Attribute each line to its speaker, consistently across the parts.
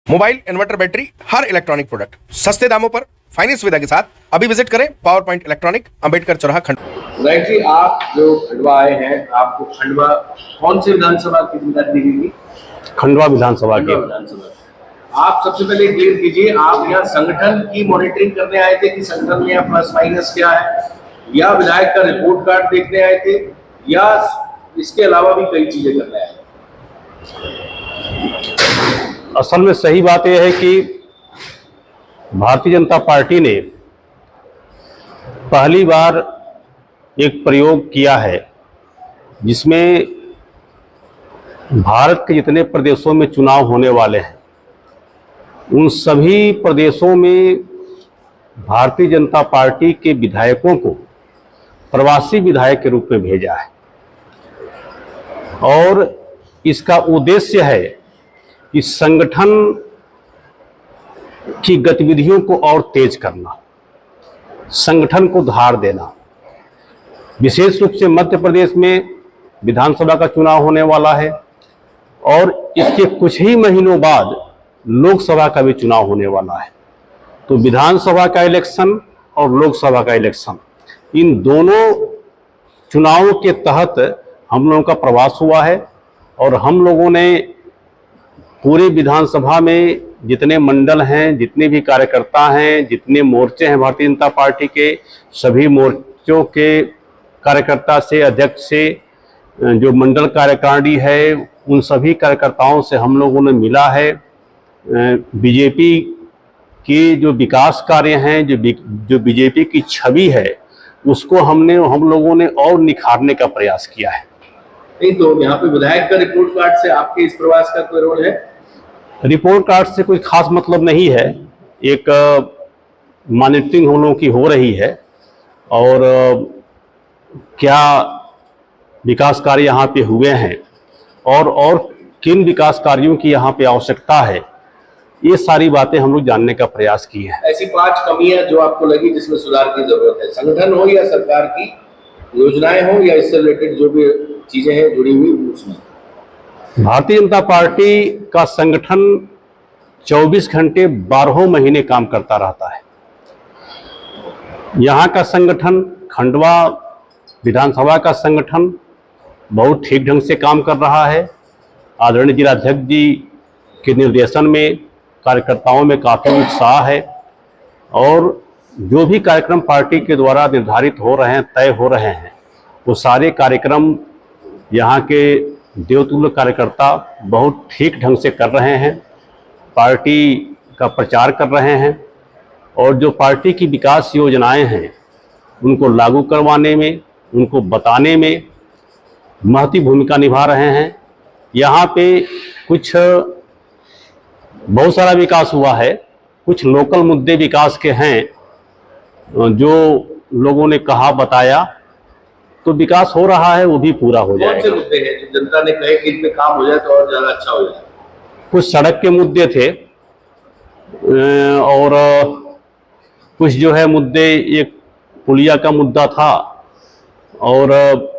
Speaker 1: Mobile, inverter, battery, हर electronic product सस्ते दामों पर फाइनेंस सुविधा के साथ अभी विजिट करें पावर पॉइंट इलेक्ट्रॉनिक, अंबेडकर चौराहा, खंडवा।
Speaker 2: राइट जी, आप जो खंडवा आए हैं, आपको खंडवा कौन से विधानसभा की जिम्मेदारी दी गई?
Speaker 3: खंडवा विधानसभा की।
Speaker 2: आप सबसे पहले क्लियर कीजिए, आप यहाँ संगठन की मॉनिटरिंग करने आए थे कि संगठन में प्लस माइनस क्या है, या विधायक का रिपोर्ट कार्ड देखने आए थे, या इसके अलावा भी कई चीजें करने आए थे?
Speaker 3: असल में सही बात यह है कि भारतीय जनता पार्टी ने पहली बार एक प्रयोग किया है जिसमें भारत के जितने प्रदेशों में चुनाव होने वाले हैं उन सभी प्रदेशों में भारतीय जनता पार्टी के विधायकों को प्रवासी विधायक के रूप में भेजा है। और इसका उद्देश्य है कि संगठन की गतिविधियों को और तेज करना, संगठन को धार देना। विशेष रूप से मध्य प्रदेश में विधानसभा का चुनाव होने वाला है और इसके कुछ ही महीनों बाद लोकसभा का भी चुनाव होने वाला है। तो विधानसभा का इलेक्शन और लोकसभा का इलेक्शन, इन दोनों चुनावों के तहत हम लोगों का प्रवास हुआ है और हम लोगों ने पूरे विधानसभा में जितने मंडल हैं, जितने भी कार्यकर्ता हैं, जितने मोर्चे हैं भारतीय जनता पार्टी के, सभी मोर्चों के कार्यकर्ता से, अध्यक्ष से, जो मंडल कार्यकारिणी है, उन सभी कार्यकर्ताओं से हम लोगों ने मिला है। बीजेपी के जो विकास कार्य हैं, जो बीजेपी की छवि है, उसको हम लोगों ने और निखारने का प्रयास किया है।
Speaker 2: नहीं तो यहाँ पे विधायक का रिपोर्ट कार्ड से आपके इस प्रवास का कोई रोल है?
Speaker 3: रिपोर्ट कार्ड से कोई खास मतलब नहीं है। एक मॉनिटरिंग हम लोगों की हो रही है और क्या विकास कार्य यहाँ पे हुए हैं और किन विकास कार्यों की यहाँ पे आवश्यकता है, ये सारी बातें हम लोग जानने का प्रयास किए हैं।
Speaker 2: ऐसी 5 कमियां जो आपको लगी जिसमें सुधार की जरूरत है, संगठन हो या सरकार की योजनाएं हो या इससे रिलेटेड जो भी चीजें हैं जुड़ी हुई, उसमें
Speaker 3: भारतीय जनता पार्टी का संगठन 24 घंटे 12 महीने काम करता रहता है। यहाँ का संगठन, खंडवा विधानसभा का संगठन बहुत ठीक ढंग से काम कर रहा है। आदरणीय जिलाध्यक्ष जी के निर्देशन में कार्यकर्ताओं में काफ़ी उत्साह है और जो भी कार्यक्रम पार्टी के द्वारा निर्धारित हो रहे हैं, तय हो रहे हैं, वो सारे कार्यक्रम यहाँ के देवतुल्य कार्यकर्ता बहुत ठीक ढंग से कर रहे हैं, पार्टी का प्रचार कर रहे हैं और जो पार्टी की विकास योजनाएं हैं उनको लागू करवाने में, उनको बताने में महती भूमिका निभा रहे हैं। यहाँ पे कुछ बहुत सारा विकास हुआ है, कुछ लोकल मुद्दे विकास के हैं जो लोगों ने कहा, बताया, तो विकास हो रहा है, वो भी पूरा हो जाएगा।
Speaker 2: कौन से मुद्दे हैं जो जनता ने कहे कि इन पे काम हो जाए तो और ज्यादा अच्छा हो जाए?
Speaker 3: कुछ सड़क के मुद्दे थे और कुछ जो है मुद्दे, एक पुलिया का मुद्दा था और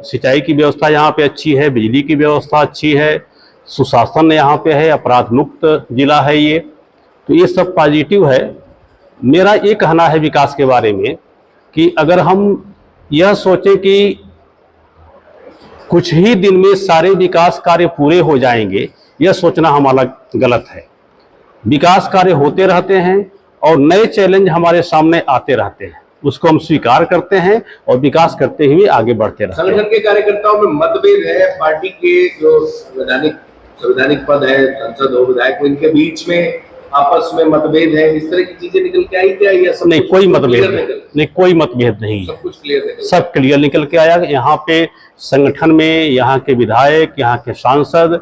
Speaker 3: सिंचाई की व्यवस्था यहाँ पे अच्छी है, बिजली की व्यवस्था अच्छी है, सुशासन यहाँ पे है, अपराध मुक्त जिला है ये, तो ये सब पॉजिटिव है। मेरा ये कहना है विकास के बारे में कि अगर हम यह सोचें कि कुछ ही दिन में सारे विकास कार्य पूरे हो जाएंगे, यह सोचना हमारा गलत है। विकास कार्य होते रहते हैं और नए चैलेंज हमारे सामने आते रहते हैं, उसको हम स्वीकार करते हैं और विकास करते हुए आगे बढ़ते रहते हैं।
Speaker 2: संगठन के कार्यकर्ताओं में मतभेद है, पार्टी के जो संवैधानिक पद है, सांसद हो, विधायक हो, इनके बीच में आपस में मतभेद है, इस तरह की चीजें निकल के आई क्या? या सब
Speaker 3: नहीं, कोई मतभेद नहीं, कोई मतभेद नहीं,
Speaker 2: सब कुछ क्लियर,
Speaker 3: सब क्लियर निकल के आया। यहाँ पे संगठन में यहाँ के विधायक, यहाँ के सांसद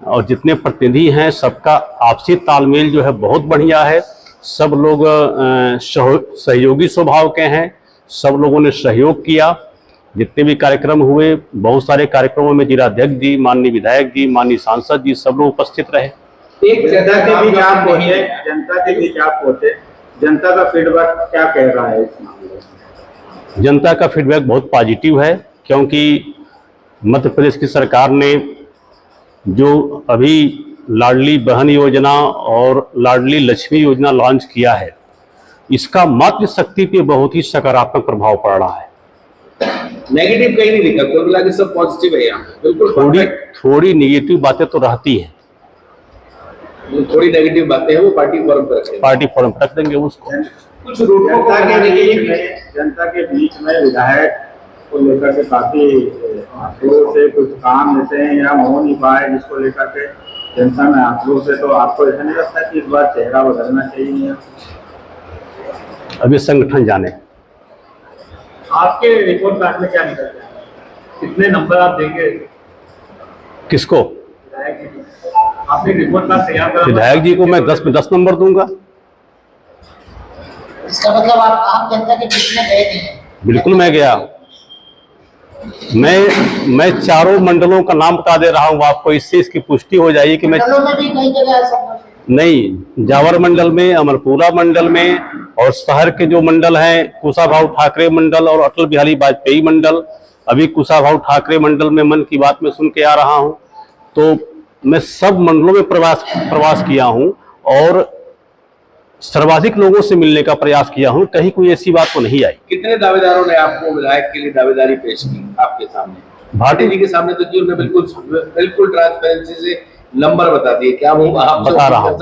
Speaker 3: और जितने प्रतिनिधि हैं, सबका आपसी तालमेल जो है बहुत बढ़िया है। सब लोग सहयोगी स्वभाव के हैं, सब लोगों ने सहयोग किया। जितने भी कार्यक्रम हुए, बहुत सारे कार्यक्रमों में जिलाध्यक्ष जी, माननीय विधायक जी, माननीय सांसद जी, सब लोग उपस्थित रहे।
Speaker 2: एक जनता के बीच आप पहुंचे, जनता का फीडबैक क्या कह रहा है इस मामले में?
Speaker 3: जनता का फीडबैक बहुत पॉजिटिव है क्योंकि मध्य प्रदेश की सरकार ने जो अभी लाडली बहन योजना और लाडली लक्ष्मी योजना लॉन्च किया है, इसका मातृशक्ति पे बहुत ही सकारात्मक प्रभाव पड़ रहा है।
Speaker 2: नेगेटिव कहीं नहीं दिखा, कुल मिला के सब पॉजिटिव है यहाँ पे। बिल्कुल
Speaker 3: थोड़ी नेगेटिव बातें तो रहती हैं,
Speaker 2: थोड़ी नेगेटिव बातें हैं वो पार्टी फोरम पर रखेंगे।
Speaker 3: पार्टी फोरम पर रख देंगे उसको।
Speaker 2: कुछ रूटों को
Speaker 4: जनता के बीच में विधायक को लेकर के काफी आक्रोश से कुछ काम लेते हैं या हो नहीं पाए, जिसको लेकर के जनता में आक्रोश है, तो आपको ऐसा नहीं लगता कि इस बार चेहरा बदलना चाहिए?
Speaker 3: अभी संगठन जाने।
Speaker 4: आपके रिपोर्ट कार्ड में क्या निकल रहा है? कितने नंबर आप देंगे
Speaker 3: किसको?
Speaker 4: विधायक जी को। आपने रिपोर्ट कार्ड तैयार करा?
Speaker 3: विधायक जी को मैं 10 में 10 नंबर दूंगा।
Speaker 5: इसका मतलब आप आम जनता के बीच में गए नहीं?
Speaker 3: बिल्कुल मैं गया। मैं चारों मंडलों का नाम बता दे रहा हूँ आपको, इससे इसकी पुष्टि हो जाएगी कि मैं
Speaker 5: मंडलों में भी कई जगह ऐसा
Speaker 3: नहीं, जावर मंडल में, अमरपुरा मंडल में और शहर के जो मंडल हैं, कुशाभाऊ ठाकरे मंडल और अटल बिहारी वाजपेयी मंडल। अभी कुशाभाऊ ठाकरे मंडल में मन की बात में सुन के आ रहा हूं, तो मैं सब मंडलों में प्रवास किया हूं और सर्वाधिक लोगों से मिलने का प्रयास किया हूं, कहीं कोई ऐसी बात तो नहीं आई।
Speaker 2: कितने दावेदारों ने आपको विधायक के लिए दावेदारी पेश की आपके सामने? भारती जी के सामने तो जी उन्होंने बिल्कुल ट्रांसपेरेंसी से नंबर बता दिए। क्या वो आप
Speaker 3: बता रहा हूं,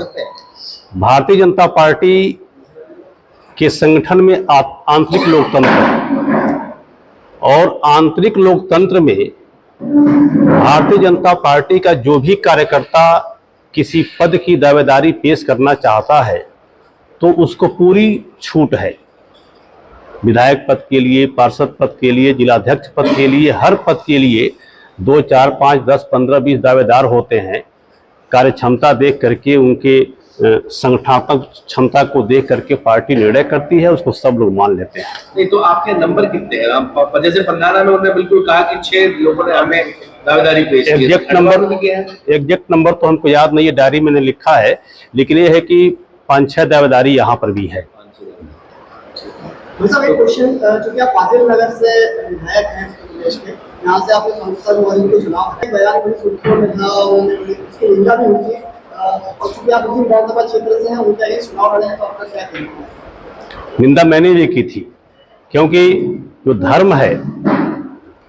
Speaker 3: भारतीय जनता पार्टी के संगठन में आंतरिक लोकतंत्र है और आंतरिक लोकतंत्र में भारतीय जनता पार्टी का जो भी कार्यकर्ता किसी पद की दावेदारी पेश करना चाहता है तो उसको पूरी छूट है। विधायक पद के लिए, पार्षद पद के लिए, जिलाध्यक्ष पद के लिए, हर पद के लिए 2, 4, 5, 10, 15, 20 दावेदार होते हैं। कार्य क्षमता देख करके, उनके संगठनात्मक क्षमता को देख करके पार्टी निर्णय करती है, उसको सब लोग मान लेते हैं।
Speaker 2: नहीं तो आपके नंबर कितने हैं? जैसे पंधाना में उन्होंने बिल्कुल कहा कि 6 लोगों ने हमें दावेदारी पेश की।
Speaker 3: एग्जैक्ट नंबर तो हमको याद नहीं है, डायरी मैंने लिखा है, लेकिन ये है कि 5-6 दावेदारी यहाँ पर भी है।
Speaker 6: एक क्वेश्चन, चूंकि आप फाजिल नगर से विधायक हैं प्रदेश के, यहाँ से आपने संसद और इनके चुनाव है, बयान बड़ी सुर्खियों में था और उसकी निंदा भी हुई है, और चूंकि आप उसी विधानसभा क्षेत्र से हैं, उनके आगे चुनाव लड़े हैं, तो आपका क्या कहना है?
Speaker 3: निंदा मैंने भी की थी, क्योंकि जो धर्म है,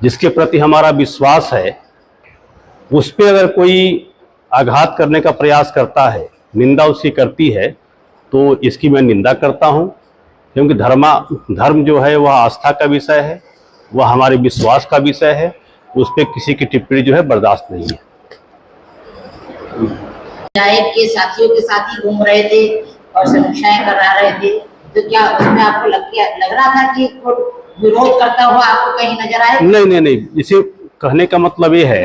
Speaker 3: जिसके प्रति हमारा विश्वास है, उस पर अगर कोई आघात करने का प्रयास करता है, निंदा उसकी करती है, तो इसकी मैं निंदा करता हूं, क्योंकि धर्म जो है वह आस्था का विषय है, वह हमारे विश्वास का विषय है, उस पर किसी की टिप्पणी जो है बर्दाश्त नहीं है।
Speaker 5: विधायक के साथियों के साथ ही घूम रहे थे और समीक्षाएं करा रहे थे, तो क्या उसमें आपको लग रहा था कि विरोध करता हुआ आपको कहीं नजर आए?
Speaker 3: नहीं, इसे कहने का मतलब ये है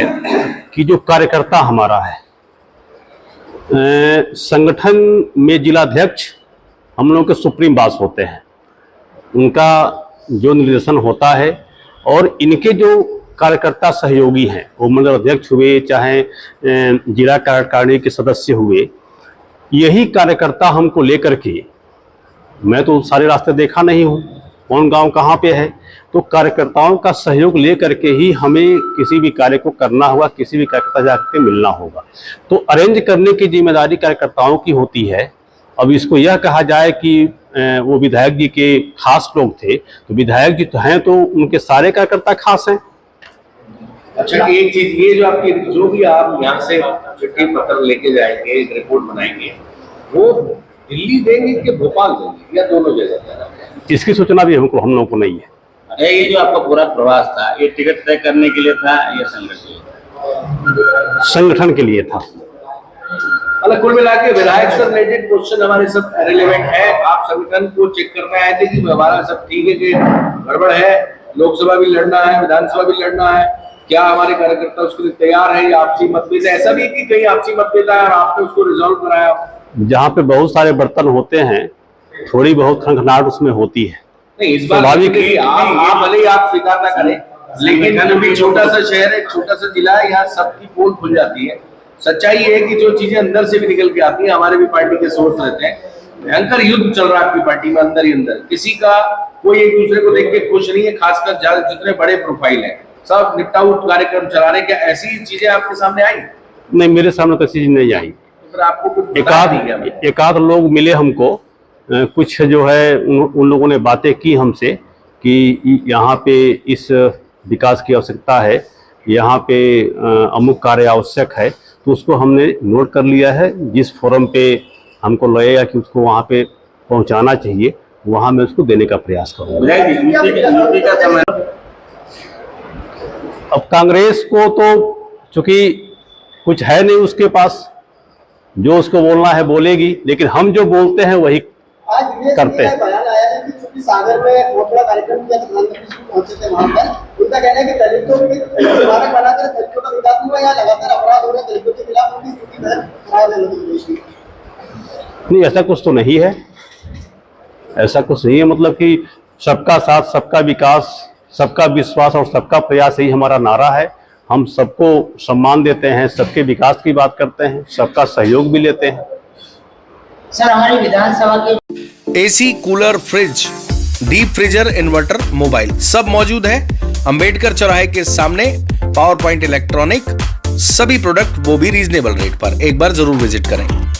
Speaker 3: कि जो कार्यकर्ता हमारा है, संगठन में जिलाध्यक्ष हम लोग के सुप्रीम बॉस होते हैं, उनका जो निर्देशन होता है, और इनके जो कार्यकर्ता सहयोगी हैं, वो मंडल अध्यक्ष हुए चाहे जिला कार्यकारिणी के सदस्य हुए, यही कार्यकर्ता हमको लेकर के, मैं तो सारे रास्ते देखा नहीं हूँ, कौन गांव कहाँ पे है, तो कार्यकर्ताओं का सहयोग लेकर के ही हमें किसी भी कार्य को करना होगा, किसी भी कार्यकर्ता जाकर मिलना होगा। तो अरेंज करने की जिम्मेदारी कार्यकर्ताओं की होती है। अब इसको यह कहा जाए कि वो विधायक जी के खास लोग थे, तो विधायक जी तो हैं, तो उनके सारे कार्यकर्ता खास हैं।
Speaker 2: अच्छा, एक चीज, ये जो आपकी जो भी आप यहाँ से चिट्ठी पत्र लेके जाएंगे, एक रिपोर्ट बनाएंगे, वो दिल्ली देंगे कि भोपाल देंगे या दोनों जगह?
Speaker 3: इसकी सूचना भी हम लोगों को नहीं है।
Speaker 4: ये जो आपका पूरा प्रवास था, ये टिकट तय करने के लिए था या
Speaker 3: संगठन के लिए था?
Speaker 2: मतलब कुल मिला के विधायक से रिलेटेड क्वेश्चन हमारे सब रिलेवेंट है। आप संगठन को चेक करने आए थे कि हमारा सब ठीक है कि गड़बड़ है, लोकसभा भी लड़ना है, विधानसभा भी लड़ना है, क्या हमारे कार्यकर्ता उसके लिए तैयार है, या आपसी मतभेद है? ऐसा भी कि कहीं आपसी मतभेद है और आपने उसको रिजॉल्व कराया?
Speaker 3: जहाँ पे बहुत सारे बर्तन होते हैं, थोड़ी बहुत खंखनाहट उसमें होती है।
Speaker 2: नहीं, इस बात की आप भले ही आप स्वीकार ना करें, लेकिन भी छोटा सा शहर है, छोटा सा जिला है, यहाँ सबकी पोल खुल जाती है। सच्चाई ये है कि जो चीजें अंदर से भी निकल के आती हैं, हमारे भी पार्टी के सोर्स रहते हैं, भयंकर युद्ध चल रहा है आपकी पार्टी में अंदर ही अंदर। किसी का कोई एक दूसरे को देख के खुश नहीं है, खासकर जितने बड़े प्रोफाइल हैं, सब निपटाऊ कार्यक्रम चला रहे। क्या ऐसी चीजें आपके सामने आई?
Speaker 3: नहीं, मेरे सामने तो ऐसी चीज नहीं आई।
Speaker 2: फिर आपको कुछ बता दी क्या?
Speaker 3: एकाध लोग मिले हमको, कुछ जो है उन लोगों ने बातें की हमसे कि यहाँ पे इस विकास की आवश्यकता है, यहाँ पे अमुक कार्य आवश्यक है, तो उसको हमने नोट कर लिया है। जिस फोरम पे हमको लगेगा कि उसको वहाँ पे पहुँचाना चाहिए, वहाँ मैं उसको देने का प्रयास करूँगा।
Speaker 2: यूपी का समय
Speaker 3: अब कांग्रेस को तो चूंकि कुछ है नहीं उसके पास, जो उसको बोलना है बोलेगी, लेकिन हम जो बोलते हैं वही
Speaker 6: आज दिनेश
Speaker 3: करते हैं।
Speaker 6: जी का बयान आया है कि चूंकि सागर में बहुत बड़ा कार्यक्रम किया, प्रधानमंत्री जी पहुंचे थे वहां पर, उनका कहना है कि दलितों की स्मारक बनाकर दलितों का विकास हुआ, यहाँ लगातार अपराध हो रहे हैं दलितों के खिलाफ, उनकी स्थिति खराब है मध्य प्रदेश की।
Speaker 3: नहीं, ऐसा कुछ तो नहीं है, ऐसा कुछ नहीं है। मतलब कि सबका साथ, सबका विकास, सबका विश्वास और सबका प्रयास, यही हमारा नारा है। हम सबको सम्मान देते हैं, सबके विकास की बात करते हैं, सबका सहयोग भी लेते हैं।
Speaker 5: सर हमारी विधानसभा के
Speaker 1: AC, cooler, fridge, deep freezer, inverter, mobile सब मौजूद है अंबेडकर चौराहे के सामने। पावर पॉइंट इलेक्ट्रॉनिक, सभी प्रोडक्ट वो भी रीजनेबल रेट पर। एक बार जरूर विजिट करें।